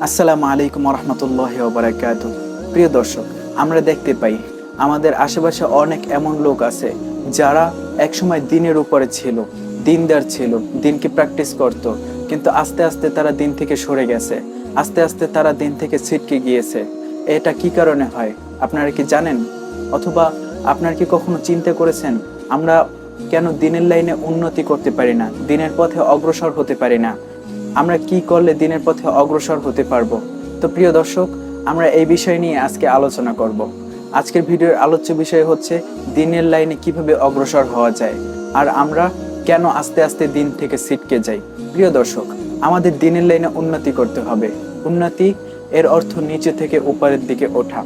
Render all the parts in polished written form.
আসসালামু আলাইকুম রহমতুল্লাহি ওয়া বারাকাতুহু। প্রিয় দর্শক, আমরা দেখতে পাই আমাদের আশেপাশে অনেক এমন লোক আছে যারা একসময় দিনের উপরে ছিল, দিনদার ছিল, দিনকে প্র্যাকটিস করত, কিন্তু আস্তে আস্তে তারা দিন থেকে সরে গেছে, আস্তে আস্তে তারা দিন থেকে ছিটকে গিয়েছে। এটা কি কারণে হয় আপনারা কি জানেন? অথবা আপনারা কি কখনো চিন্তা করেছেন আমরা কেন দিনের লাইনে উন্নতি করতে পারি না, দিনের পথে অগ্রসর হতে পারি না? আমরা কি করলে দিনের পথে অগ্রসর হতে পারবো? তো প্রিয় দর্শক, আমরা এই বিষয় নিয়ে আজকে আলোচনা করব। আজকের ভিডিওর আলোচ্য বিষয় হচ্ছে দিনের লাইনে কিভাবে অগ্রসর হওয়া যায়, আর আমরা কেন আস্তে আস্তে দিন থেকে ছিটকে যাই। প্রিয় দর্শক, আমাদের দিনের লাইনে উন্নতি করতে হবে। উন্নতি এর অর্থ নিচে থেকে উপরের দিকে ওঠা।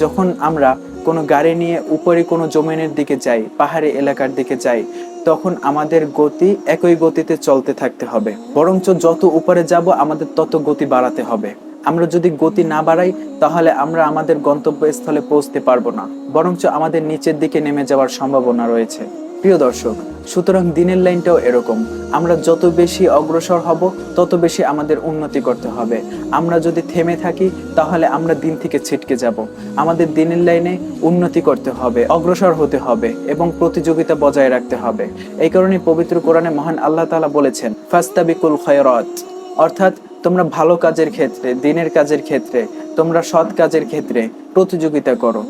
যখন আমরা কোনো গাড়ি নিয়ে উপরে কোনো জমিনের দিকে যাই, পাহাড়ি এলাকার দিকে যাই, তখন আমাদের গতি একই গতিতে চলতে থাকতে হবে। বরঞ্চ যত উপরে যাব আমাদের তত গতি বাড়াতে হবে। আমরা যদি গতি না বাড়াই তাহলে আমরা আমাদের গন্তব্যস্থলে পৌঁছতে পারবো না, বরঞ্চ আমাদের নিচের দিকে নেমে যাওয়ার সম্ভাবনা রয়েছে। প্রিয় দর্শক, সুতরাং দিনের লাইনটাও এরকম। আমরা যত বেশি অগ্রসর হব তত বেশি আমাদের উন্নতি করতে হবে। আমরা যদি থেমে থাকি তাহলে আমরা দিন থেকে ছিটকে যাব। আমাদের দিনের লাইনে উন্নতি করতে হবে, অগ্রসর হতে হবে এবং প্রতিযোগিতা বজায় রাখতে হবে। এই কারণে পবিত্র কোরআনে মহান আল্লাহ তাআলা বলেছেন, ফাস্তাবিকুল খায়রাত, অর্থাৎ তোমরা ভালো কাজের ক্ষেত্রে, দিনের কাজের ক্ষেত্রে, তোমরা সৎ কাজের ক্ষেত্রে প্রতিযোগিতা করো।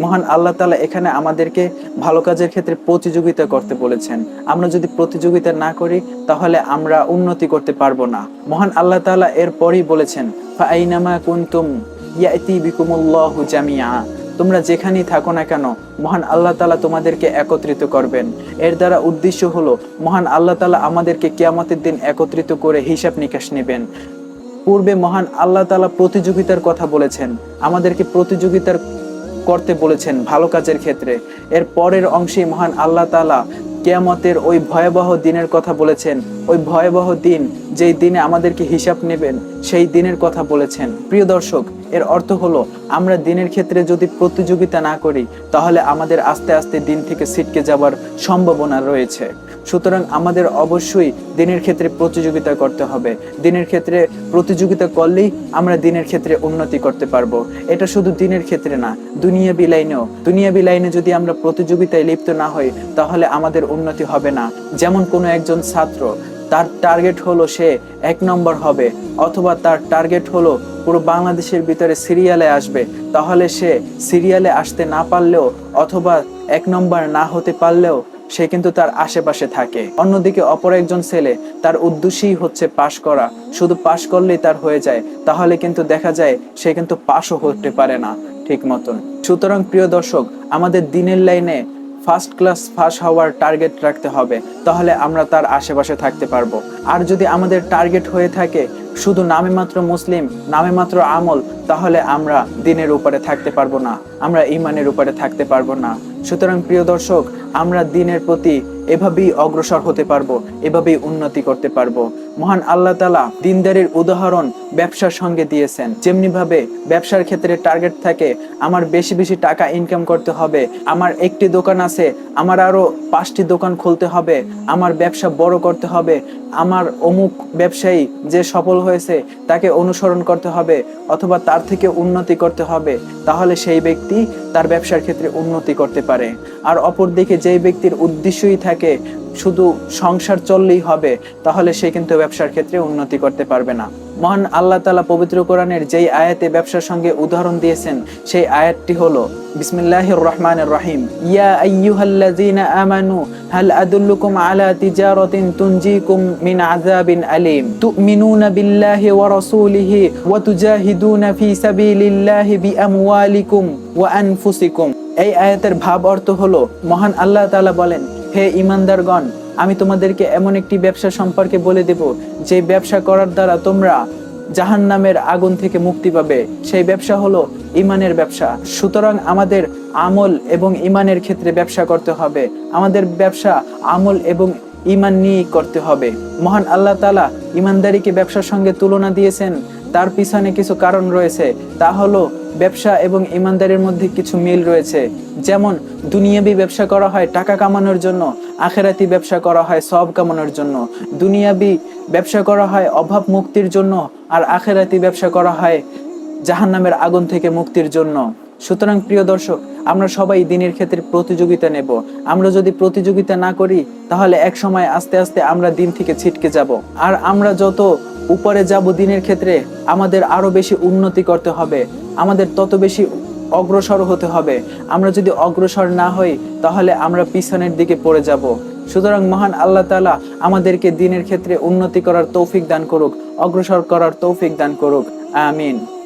মহান আল্লাহ তাআলা এখানে আমাদেরকে ভালো কাজের ক্ষেত্রে প্রতিযোগিতা করতে বলেছেন। আমরা যদি প্রতিযোগিতা না করি তাহলে আমরা উন্নতি করতে পারবো না। মহান আল্লাহ তাআলা এরপরই বলেছেন, ফাআইনামা কুনতুম ইয়াতি বিকুমুল্লাহু জামিআ, তোমরা যেখানেই থাকো না কেন মহান আল্লাহ তাআলা তোমাদেরকে একত্রিত করবেন। এর দ্বারা উদ্দেশ্য হলো মহান আল্লাহ তাআলা আমাদেরকে কিয়ামতের দিন একত্রিত করে হিসাব নিকাশ নেবেন। পূর্বে মহান আল্লাহ তাআলা প্রতিযোগিতার কথা বলেছেন, আমাদেরকে প্রতিযোগিতার করতে বলেছেন ভালো কাজের ক্ষেত্রে। এর পরের অংশে মহান আল্লাহ তাআলা কিয়ামতের ওই ভয়াবহ দিনের কথা বলেছেন। ওই ভয়াবহ দিন, যেই দিনে আমাদেরকে হিসাব নেবেন, সেই দিনের কথা বলেছেন। প্রিয় দর্শক, এর অর্থ হলো আমরা দিনের ক্ষেত্রে যদি প্রতিযোগিতা না করি তাহলে আমাদের আস্তে আস্তে দিন থেকে ছিটকে যাবার সম্ভাবনা রয়েছে। সুতরাং আমাদের অবশ্যই দিনের ক্ষেত্রে প্রতিযোগিতা করতে হবে। দিনের ক্ষেত্রে প্রতিযোগিতা করলেই আমরা দিনের ক্ষেত্রে উন্নতি করতে পারবো। এটা শুধু দিনের ক্ষেত্রে না, দুনিয়াবি লাইনেও। দুনিয়াবি লাইনে যদি আমরা প্রতিযোগিতায় লিপ্ত না হই তাহলে আমাদের উন্নতি হবে না। যেমন কোনো একজন ছাত্র, তার টার্গেট হলো সে 1 নম্বর হবে, অথবা তার টার্গেট হলো পুরো বাংলাদেশের ভিতরে সিরিয়ালে আসবে, তাহলে সে সিরিয়ালে আসতে না পারলেও অথবা 1 নম্বর না হতে পারলেও সে কিন্তু তার আশেপাশে থাকে। অন্যদিকে অপর একজন ছেলে, তার উদ্দেশ্যই হচ্ছে পাশ করা, শুধু পাশ করলেই তার হয়ে যায়, তাহলে কিন্তু দেখা যায় সে কিন্তু পাশও হতে পারে না ঠিক মতন। সুতরাং প্রিয় দর্শক, আমাদের দিনের লাইনে ফার্স্ট ক্লাস পাস হওয়ার টার্গেট রাখতে হবে, তাহলে আমরা তার আশেপাশে থাকতে পারবো। আর যদি আমাদের টার্গেট হয়ে থাকে শুধু নামে মাত্র মুসলিম, নামে মাত্র আমল, তাহলে আমরা দিনের উপরে থাকতে পারবো না, আমরা ঈমানের উপরে থাকতে পারবো না। সুতরাং প্রিয় দর্শক, আমরা দিনের প্রতি এভাবেই অগ্রসর হতে পারবো, এভাবেই উন্নতি করতে পারবো। মহান আল্লাহ তাআলা দিনদারির উদাহরণ ব্যবসার সঙ্গে দিয়েছেন। যেমনি ভাবে ব্যবসার ক্ষেত্রে টার্গেট থাকে আমার বেশি বেশি টাকা ইনকাম করতে হবে, আমার একটি দোকান আছে, আমার আরো 5টি দোকান খুলতে হবে, আমার ব্যবসা বড় করতে হবে, আমার অমুক ব্যবসায়ী যে সফল হয়েছে তাকে অনুসরণ করতে হবে অথবা তার থেকে উন্নতি করতে হবে, তাহলে সেই ব্যক্তি তার ব্যবসার ক্ষেত্রে উন্নতি করতে পারে। আর অপরদিকে যেই ব্যক্তির উদ্দেশ্যই থাকে শুধু সংসার চললেই হবে, তাহলে সে কিন্তু ব্যবসার ক্ষেত্রে উন্নতি করতে পারবে না। মহান আল্লাহ তাআলা পবিত্র কোরআনের যেই আয়াতে ব্যবসার সঙ্গে উদাহরণ দিয়েছেন সেই আয়াতটি হলো বিসমিল্লাহির রহমানির রহিম, ইয়া আইয়ুহাল্লাযীনা আমানু হাল আদুল্লুকুম আলা তিজারাতিন তুনজিকুম মিন আযাবিন আলীম তুমিনুনা বিল্লাহি ওয়া রাসূলিহি ওয়া তুজাহিদুনা ফি সাবিলিল্লাহি বিআমওয়ালিকুম ওয়া আনফুসিকুম। এই আয়াতের ভাব অর্থ হলো, মহান আল্লাহ তাআলা বলেন, হে ঈমানদারগণ, আমি তোমাদেরকে এমন একটি ব্যবসা সম্পর্কে বলে দেব যে ব্যবসা করার দ্বারা তোমরা জাহান্নামের আগুন থেকে মুক্তি পাবে। সেই ব্যবসা হলো ঈমানের ব্যবসা। সুতরাং আমাদের আমল এবং ঈমানের ক্ষেত্রে ব্যবসা করতে হবে। আমাদের ব্যবসা আমল এবং ঈমান নিয়ে করতে হবে। মহান আল্লাহ তাআলা ঈমানদারিকে ব্যবসার সঙ্গে তুলনা দিয়েছেন, তার পিছনে কিছু কারণ রয়েছে। তা হলো ব্যবসা এবং ঈমানদারির মধ্যে কিছু মিল রয়েছে। যেমন দুনিয়াবি ব্যবসা করা হয় টাকা কামানোর জন্য, আখেরাতি ব্যবসা করা হয় সওয়াব কামানোর জন্য। দুনিয়াবি ব্যবসা করা হয় অভাব মুক্তির জন্য, আর আখেরাতি ব্যবসা করা হয় জাহান্নামের আগুন থেকে মুক্তির জন্য। সুতরাং প্রিয় দর্শক, আমরা সবাই দিনের ক্ষেত্রে প্রতিযোগিতা নেব। আমরা যদি প্রতিযোগিতা না করি তাহলে এক সময় আস্তে আস্তে আমরা দিন থেকে ছিটকে যাব। আর আমরা যত উপরে যাব দিনের ক্ষেত্রে, আমাদের আরো বেশি উন্নতি করতে হবে, আমাদের তত বেশি অগ্রসর হতে হবে। আমরা যদি অগ্রসর না হই তাহলে আমরা পিছনের দিকে পড়ে যাব। সুতরাং মহান আল্লাহ তাআলা আমাদেরকে দিনের ক্ষেত্রে উন্নতি করার তৌফিক দান করুক, অগ্রসর করার তৌফিক দান করুক। আমিন।